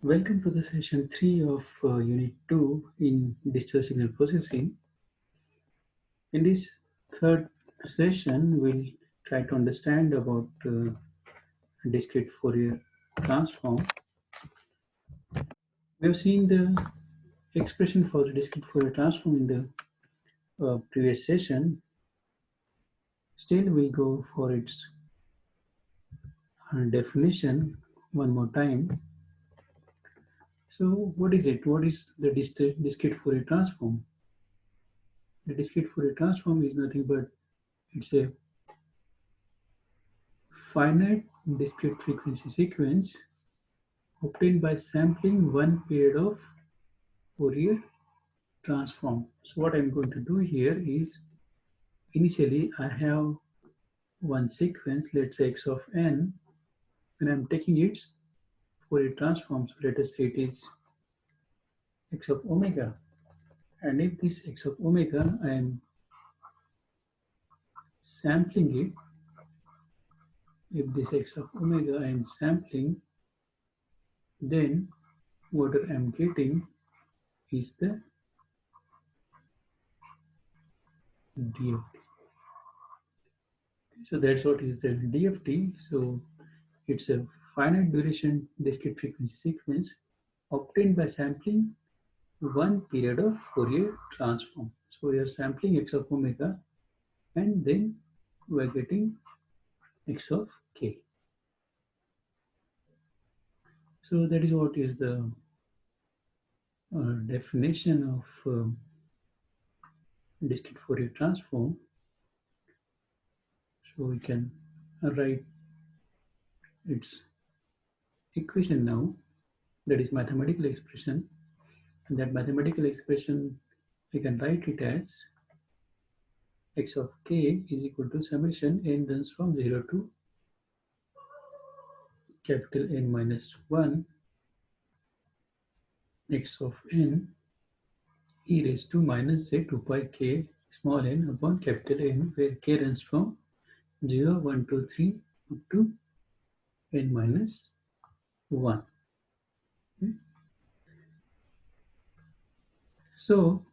Welcome to the session 3 of Unit 2 in digital signal processing. In this third session, we'll try to understand about discrete Fourier transform. We have seen the expression for the discrete Fourier transform in the previous session. Still, we'll go for its definition one more time. So, what is it? What is the discrete Fourier transform? The discrete Fourier transform is nothing but it's a finite discrete frequency sequence obtained by sampling one period of Fourier transform. So what I'm going to do here is initially I have one sequence, let's say x of n, and I'm taking its Fourier transform. So let us say it is x of omega. And if this x of omega I am sampling it, if this x of omega I am sampling, then what I'm getting is the DFT. So that's what is the DFT. So it's a finite duration discrete frequency sequence obtained by sampling one period of Fourier transform. So we are sampling x of omega and then we are getting x of k. So that is what is the definition of discrete Fourier transform. So we can write its equation now, that is mathematical expression, and that mathematical expression we can write it as x of k is equal to summation n runs from 0 to capital N minus 1 x of n e raised to minus z 2 pi k small n upon capital N, where k runs from 0, 1, 2, 3 up to n minus 1. Okay. So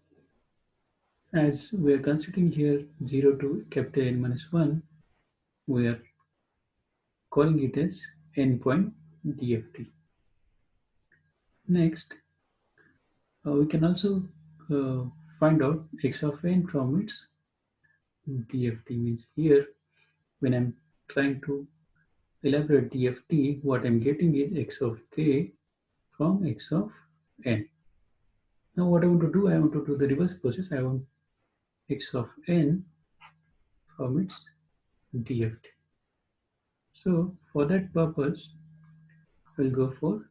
as we are considering here 0 to capital N minus 1, we are calling it as endpoint DFT. Next, we can also find out x of n from its DFT. Means here when I'm trying to elaborate DFT, what I'm getting is x of k from x of n. Now what I want to do, I want to do the reverse process. I want x of n from its DFT. So for that purpose, we'll go for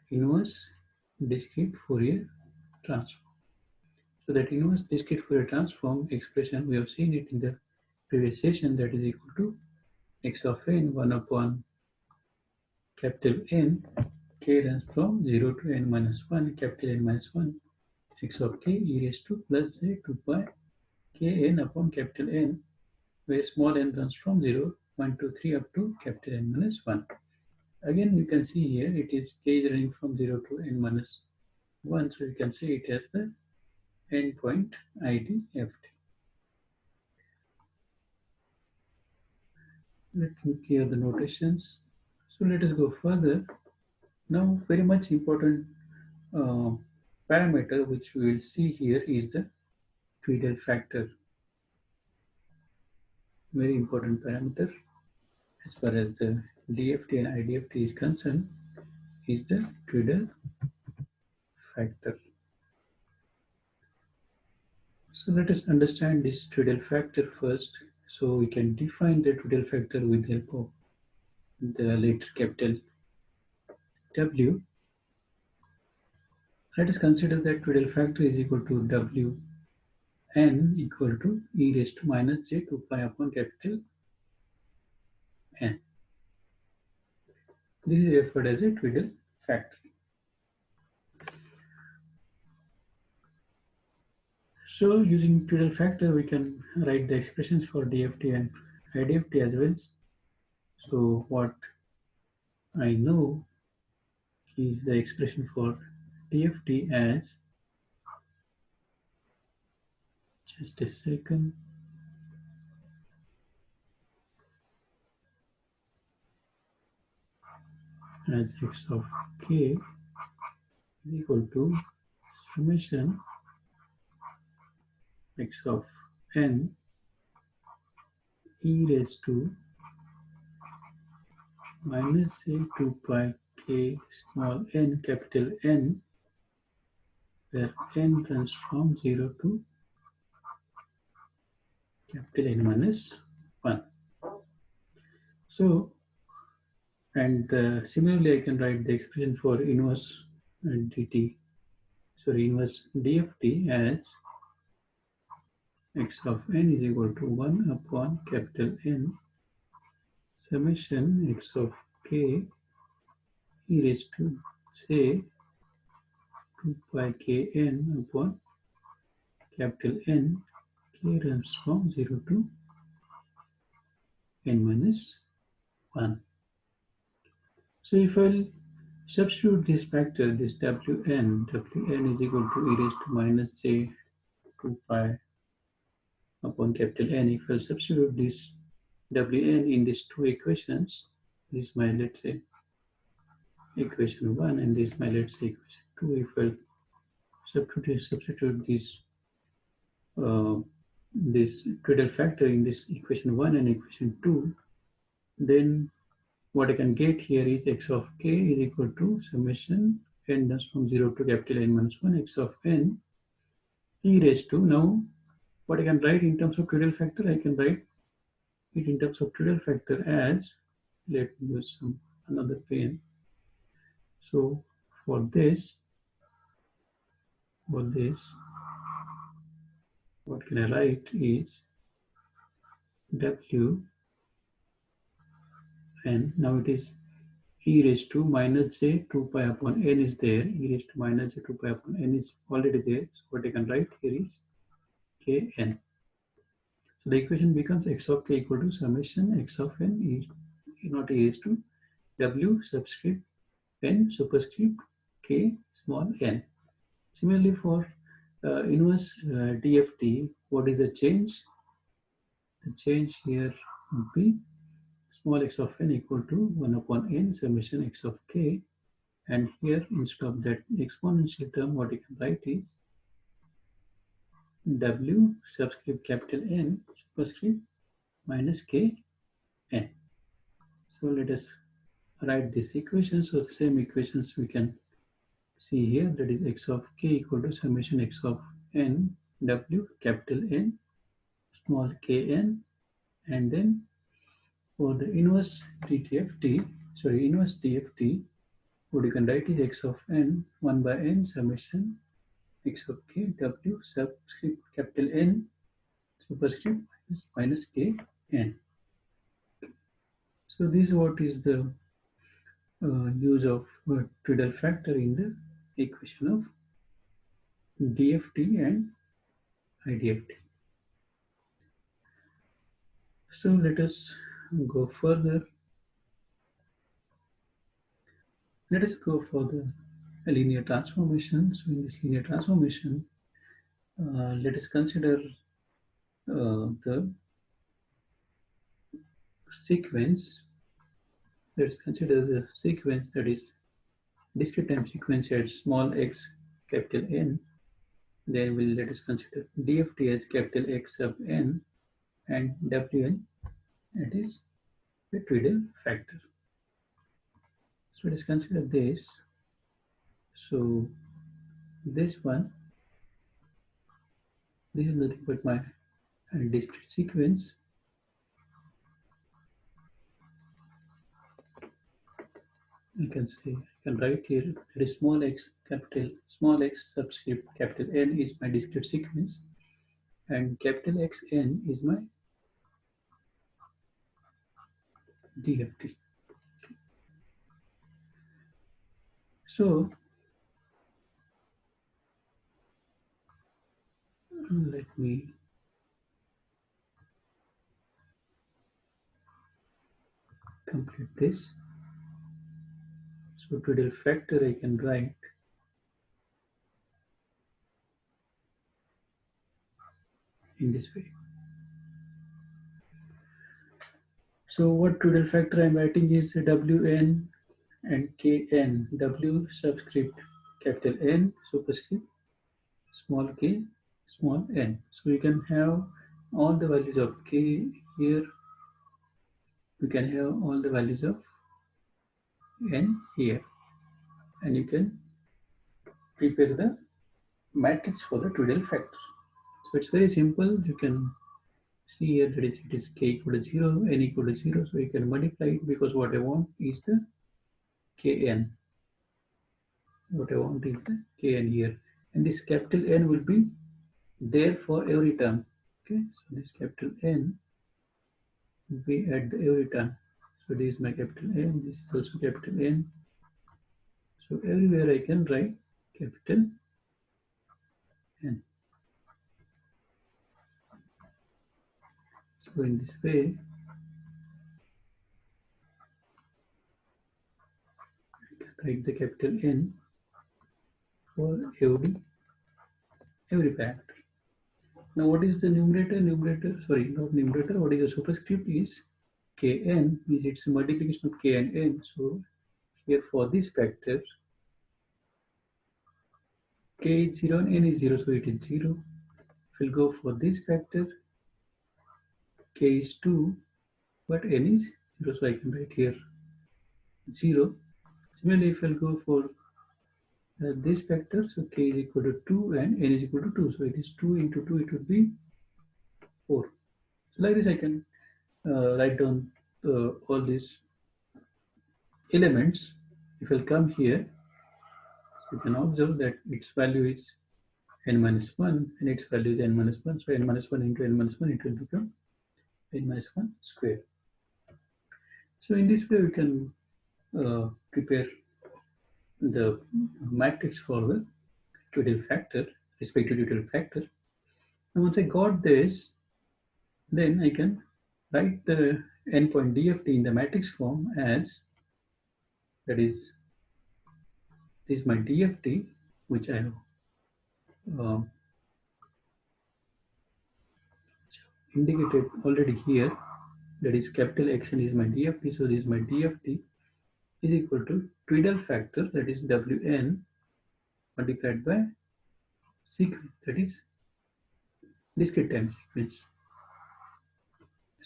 inverse discrete Fourier transform. So that inverse discrete Fourier transform expression, we have seen it in the previous session, that is equal to x of n 1 upon capital N, k runs from 0 to n minus 1, capital N minus 1, x of k e raised to plus z 2 pi k n upon capital N, where small n runs from 0, 1, 2, 3 up to capital N minus 1. Again, you can see here it is k is running from 0 to n minus 1, so you can say it as the endpoint IDFT. Let me clear the notations. So let us go further. Now, very much important uh, parameter which we will see here is the twiddle factor. Very important parameter as far as the DFT and IDFT is concerned is the twiddle factor. So let us understand this twiddle factor first. So we can define the twiddle factor with the help of the letter capital W. Let us consider that twiddle factor is equal to W n equal to e raised to minus j 2 pi upon capital N. This is referred as a twiddle factor. So using twiddle factor, we can write the expressions for DFT and IDFT as well. So what I know is the expression for DFT as, just a second, as x of k is equal to summation x of n e raised to minus a 2 pi k small n capital N, where n runs from 0 to capital N minus 1. So, and similarly, I can write the expression for inverse inverse DFT as x of n is equal to 1 upon capital N summation x of k e raised to, say, 2 pi k n upon capital N, k runs from 0 to n minus 1. So if I'll substitute this factor, this Wn is equal to e raised to minus j 2 pi upon capital N. If I'll substitute this Wn in these two equations, this is my, let's say, equation 1, and this is my, let's say, equation 2. If I'll substitute uh, this twiddle factor in this equation 1 and equation 2, then what I can get here is x of k is equal to summation n runs from 0 to capital N minus 1 x of n e raised to, now what I can write in terms of twiddle factor, I can write it in terms of twiddle factor as, let me use some another pen. So for this, what can I write is w, and now it is e raised to minus j 2 pi upon n is there, e raised to minus j 2 pi upon n is already there. So what I can write here is kn. So the equation becomes x of k equal to summation x of n e, not e raised to w subscript n superscript k small n. Similarly for inverse DFT, what is the change? The change here would be small x of n equal to 1 upon n summation x of k, and here instead of that exponential term, what you can write is w subscript capital N superscript minus k n. So let us write this equation. So the same equations we can see here, that is x of k equal to summation x of n w capital N small k n, and then for the inverse DFT, what you can write is x of n 1 by n summation x of k w subscript capital N superscript minus k n. So this is what is the use of twiddle factor in the equation of DFT and IDFT. So let us go further. Let us go for the linear transformation. So in this linear transformation, let us consider the sequence. Let's consider the sequence, that is discrete time sequence at small x capital N. Then let us consider DFT as capital X sub n and Wn, that is the twiddle factor. So let us consider this. So this is nothing but my discrete sequence. I can write here that is small x subscript capital N is my discrete sequence, and capital Xn is my DFT. So let me complete this. So twiddle factor I can write in this way. So what twiddle factor I'm writing is Wn and Kn. W subscript capital N superscript small k small n. So you can have all the values of k here. You can have all the values of n here, and you can prepare the matrix for the twiddle factor. So it's very simple. You can see here that is it is k equal to 0, n equal to 0. So you can multiply it because what I want is the kn. What I want is the kn here. And this capital N will be there for every term. Okay, so this capital N will be at the every term. So this is my capital N, this is also capital N. So everywhere I can write capital N. So in this way, I can write the capital N for every factor. Now what is the numerator? Sorry, not numerator. What is the superscript is Kn, is its multiplication of K and N. So here for this factor, K is 0 and N is 0, so it is 0. If we'll go for this factor, K is 2, but N is 0, so I can write here 0. Similarly, if I'll go for this factor, so K is equal to 2 and N is equal to 2, so it is 2 into 2, it would be 4. So like this I can write down all these elements. If I'll come here, so you can observe that its value is n minus 1 and its value is n minus 1. So n minus 1 into n minus 1, it will become n minus 1 square. So in this way we can prepare the matrix for the twiddle factor, respective twiddle factor. And once I got this, then I can write the endpoint DFT in the matrix form as, that is, this is my DFT, which I have um, indicated already here. That is capital Xn is my DFT. So this is my DFT is equal to twiddle factor, that is Wn, multiplied by sequence, that is discrete time sequence.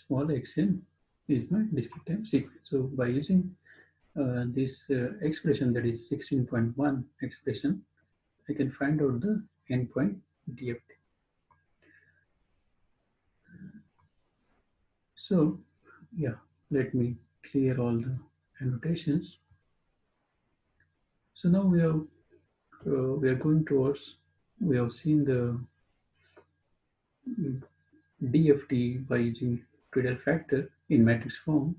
Small xn is my discrete time sequence. So by using this expression, that is 16.1 expression, I can find out the endpoint DFT. So yeah, let me clear all the annotations. So now we are going towards, we have seen the DFT by using twiddle factor in matrix form.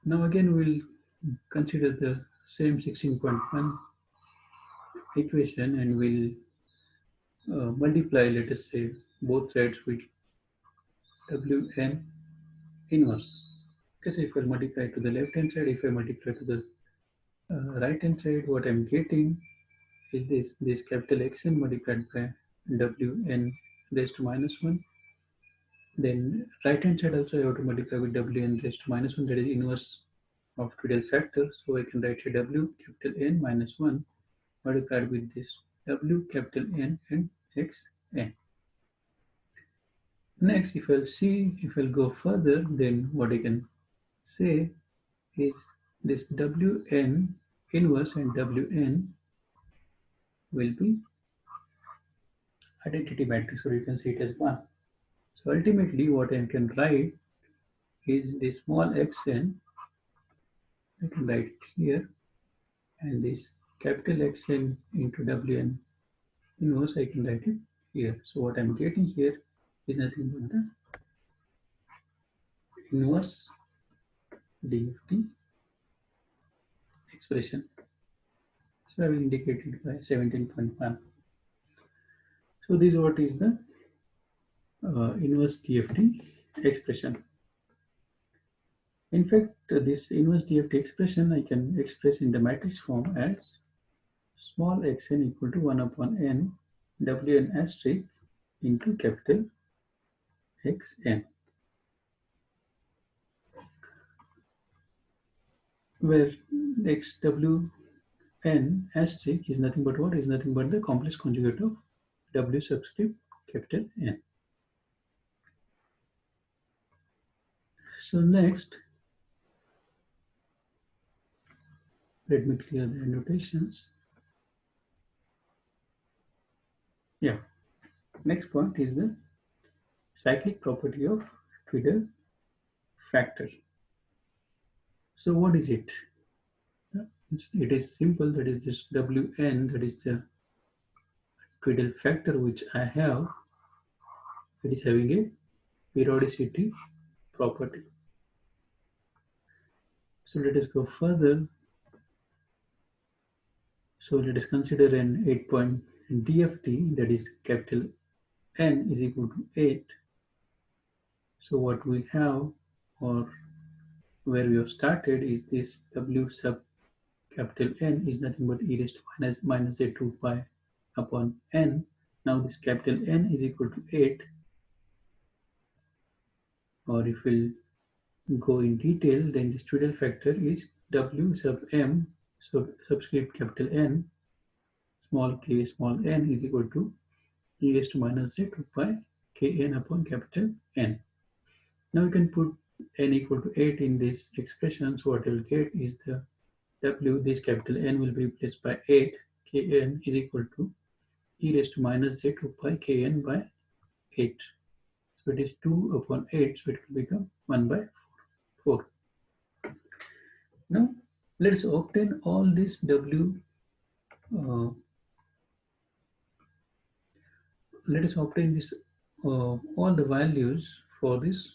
Now again we'll consider the same 16.1 equation and we'll multiply, let us say, both sides with Wn inverse. Because if I multiply to the left hand side, if I multiply to the right hand side, what I'm getting is this capital Xn multiplied by Wn raised to minus 1. Then right hand side also I have to multiply with Wn raised to minus 1, that is inverse of twiddle factor. So I can write a W capital N minus 1 multiplied with this W capital N and Xn. Next, if I'll go further, then what I can say is this Wn inverse and Wn will be identity matrix, or you can see it as 1. So ultimately what I can write is this small xn, I can write it here, and this capital Xn into Wn inverse I can write it here. So what I'm getting here is nothing but the inverse DFT expression. So I will indicate it by 17.1. So this is what is the inverse DFT expression. In fact, this inverse DFT expression I can express in the matrix form as small xn equal to 1 upon n wn asterisk into capital Xn, where xwn asterisk is nothing but what? Is nothing but the complex conjugate of w subscript capital N. So next, let me clear the annotations. Yeah, next point is the cyclic property of twiddle factor. So what is it? It is simple, that is just Wn, that is the twiddle factor which I have, it is having a periodicity property. So let us go further. So let us consider an 8-point DFT, that is capital N is equal to 8. So what we have, or where we have started, is this W sub capital N is nothing but e raised to minus a 2 pi upon N. Now this capital N is equal to 8, or if we'll go in detail, then this twiddle factor is W sub M subscript capital N small k small n is equal to e raised to minus a 2 pi kn upon capital N. Now we can put n equal to 8 in this expression. So what we'll get is the W, this capital N will be replaced by 8, Kn is equal to e raised to minus j 2 pi Kn by 8. So it is 2 upon 8, so it will become 1 by 4. Now let's obtain all this W, let us obtain this all the values for this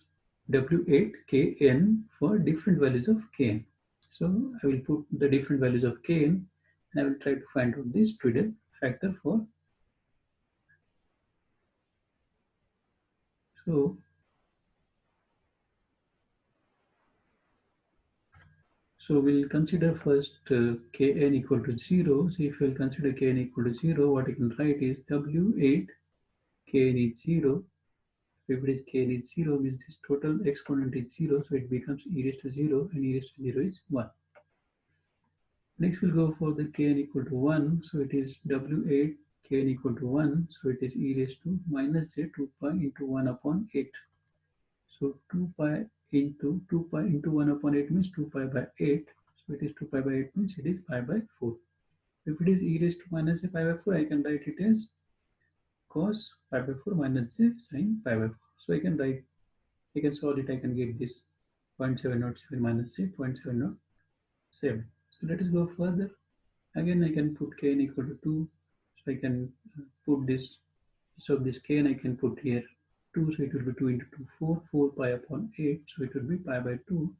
W8 Kn for different values of Kn. So I will put the different values of Kn and I will try to find out this twiddle factor for. So we'll consider first Kn equal to 0. So if we'll consider Kn equal to 0, what I can write is W8 Kn is 0. If it is Kn is 0, means this total exponent is 0, so it becomes e raised to 0, and e raised to 0 is 1. Next we'll go for the Kn equal to 1, so it is W8 Kn equal to 1, so it is e raised to minus j 2 pi into 1 upon 8. So 2 pi into 1 upon 8 means 2 pi by 8. So it is 2 pi by 8 means it is pi by 4. If it is e raised to minus j pi by 4, I can write it as cos pi by 4 minus j sin pi by 4. So I can solve it, I can get this 0.707 minus j 0.707. So let us go further. Again, I can put kn equal to 2. So I can put this, so this kn I can put here 2, so it will be 2 into 2, 4, 4 pi upon 8, so it will be pi by 2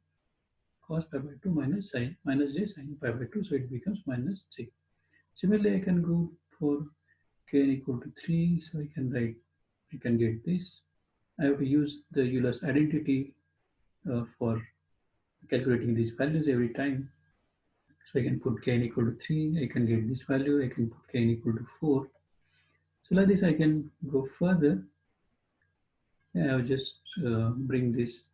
cos pi by 2 minus j sin pi by 2, so it becomes minus j. Similarly, I can go for kn equal to 3, so I can get this. I have to use the Euler's identity for calculating these values every time. So I can put kn equal to 3, I can get this value, I can put kn equal to 4. So like this, I can go further. I will just bring this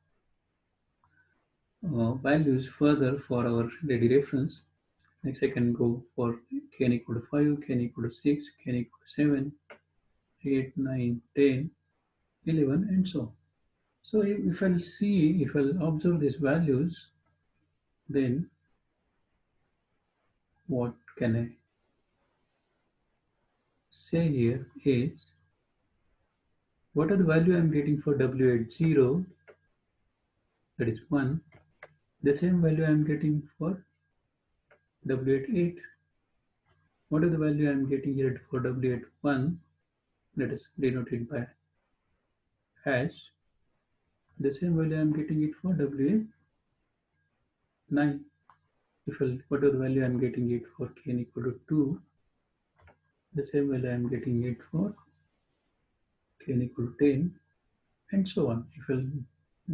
values further for our ready reference. Next, I can go for kn equal to 5, kn equal to 6, kn equal to 7, 8, 9, 10, 11, and so on. So if I'll observe these values, then what can I say here is, what are the value I'm getting for W at 0, that is 1, the same value I'm getting for W at 8. What are the value I'm getting here for W at 1, that is denoted by hash. The same value I'm getting it for W at 9. What are the value I'm getting it for kn equal to 2, the same value I'm getting it for kn equal to 10, and so on. If I'll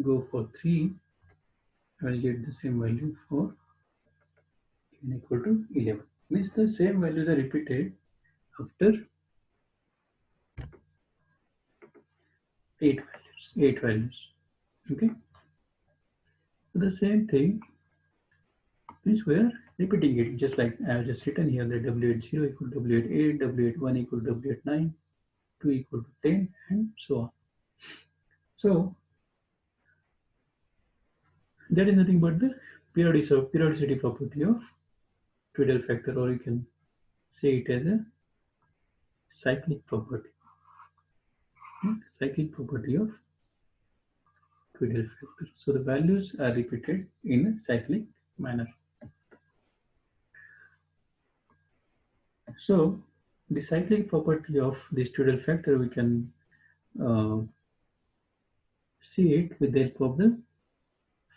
go for 3, I will get the same value for n equal to 11. Means the same values are repeated after 8 values. Okay. So the same thing means we are repeating it just like I have just written here that w at 0 equal to w at 8, w at 1 equal to w at 9, 2 equal to 10, and so on. So that is nothing but the periodicity property of twiddle factor, or you can say it as a cyclic property. Cyclic property of twiddle factor. So the values are repeated in a cyclic manner. So the cyclic property of this twiddle factor, we can uh, see it with the help of the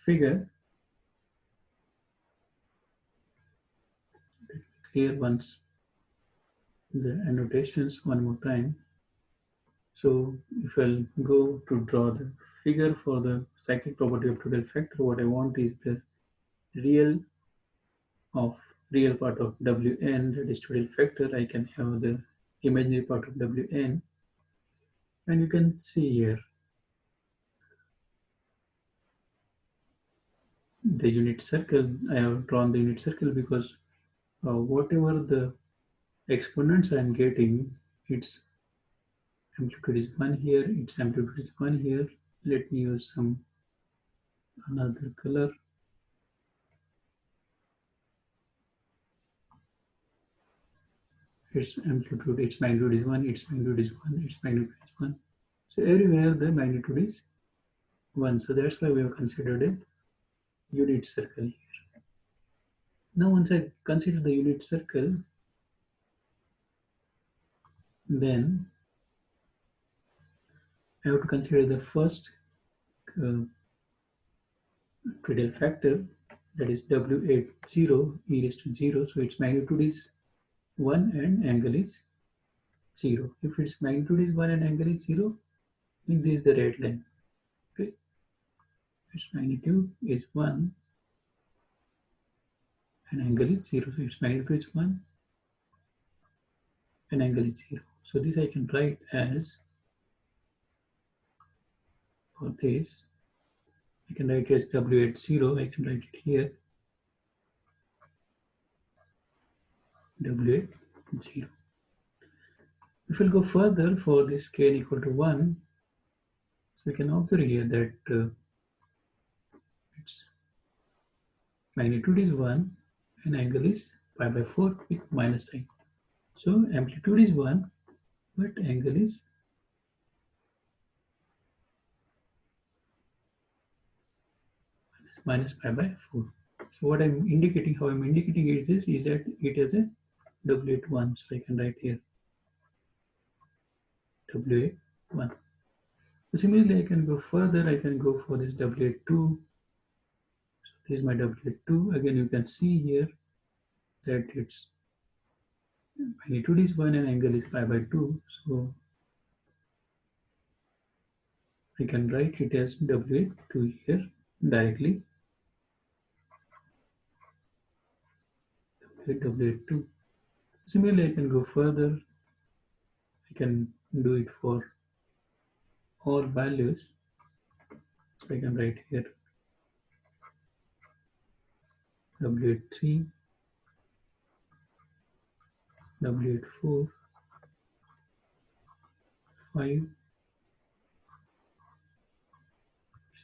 figure. Here once the annotations one more time. So if I'll go to draw the figure for the cyclic property of twiddle factor, what I want is the real of real part of Wn, that is twiddle factor. I can have the imaginary part of Wn, and you can see here the unit circle. I have drawn the unit circle because whatever the exponents I am getting, its amplitude is 1 here, its amplitude is 1 here. Let me use some another color. Its amplitude, its magnitude is 1, its magnitude is 1, its magnitude is 1. So everywhere the magnitude is 1. So that's why we have considered a unit circle here. Now once I consider the unit circle, then I have to consider the first uh, twiddle factor, that is w at 0 e raised to 0. So its magnitude is 1 and angle is 0. If its magnitude is 1 and angle is 0, then this is the red line. Okay. Its magnitude is 1 and angle is 0. So its magnitude is 1 and angle is 0. So this I can write as, for this, I can write as w at 0. I can write it here, w at 0. If we'll go further for this k equal to 1, so we can observe here that its magnitude is 1 and angle is pi by 4 with minus sign. So amplitude is 1, but angle is minus pi by 4. So what I'm indicating, how I'm indicating is this, is that it is a w at 1. So I can write here w at 1. So similarly, I can go further. I can go for this w at 2. So this is my w at 2. Again, you can see here that its magnitude is 1 and angle is pi by 2. So I can write it as w at 2 here directly. W at 2. Similarly, I can go further. I can do it for all values. So I can write here w at 3, w at 4, 5,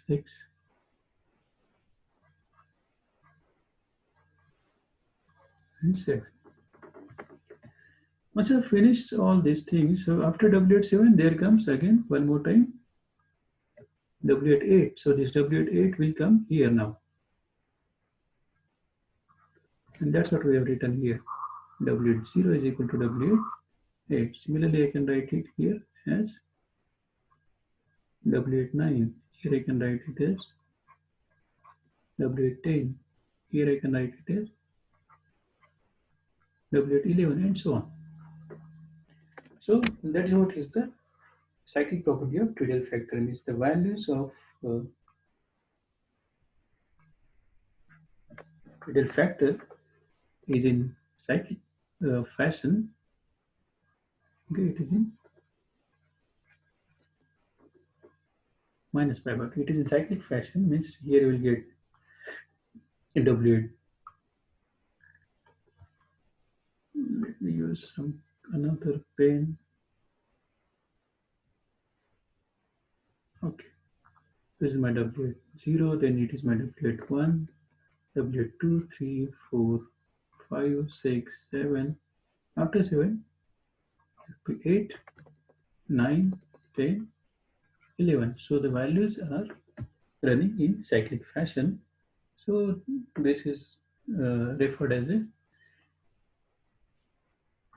6, and 7. Once I finish all these things, so after w at 7, there comes again one more time w at 8. So this w at 8 will come here now. And that's what we have written here. W at 0 is equal to w at 8. Similarly, I can write it here as w at 9. Here I can write it as w at 10. Here I can write it as w at 11, and so on. So that is what is the cyclic property of twiddle factor. Means the values of twiddle factor is in cyclic fashion. Okay, it is in minus pi, but it is in cyclic fashion, means here you will get a W. Let me use some another pen. Okay, this is my W0, then it is my W1, W2, 3, 4, 5, 6, 7. After 7, it will be 8, 9, 10, 11. So the values are running in cyclic fashion. So this is referred as a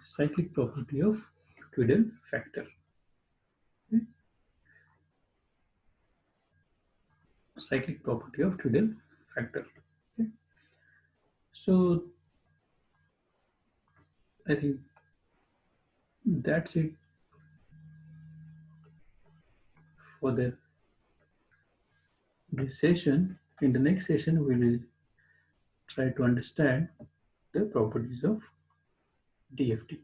cyclic property of twiddle factor. Okay? Cyclic property of twiddle factor. Okay? So I think that's it for this session. In the next session, we will try to understand the properties of DFT.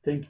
Thank you.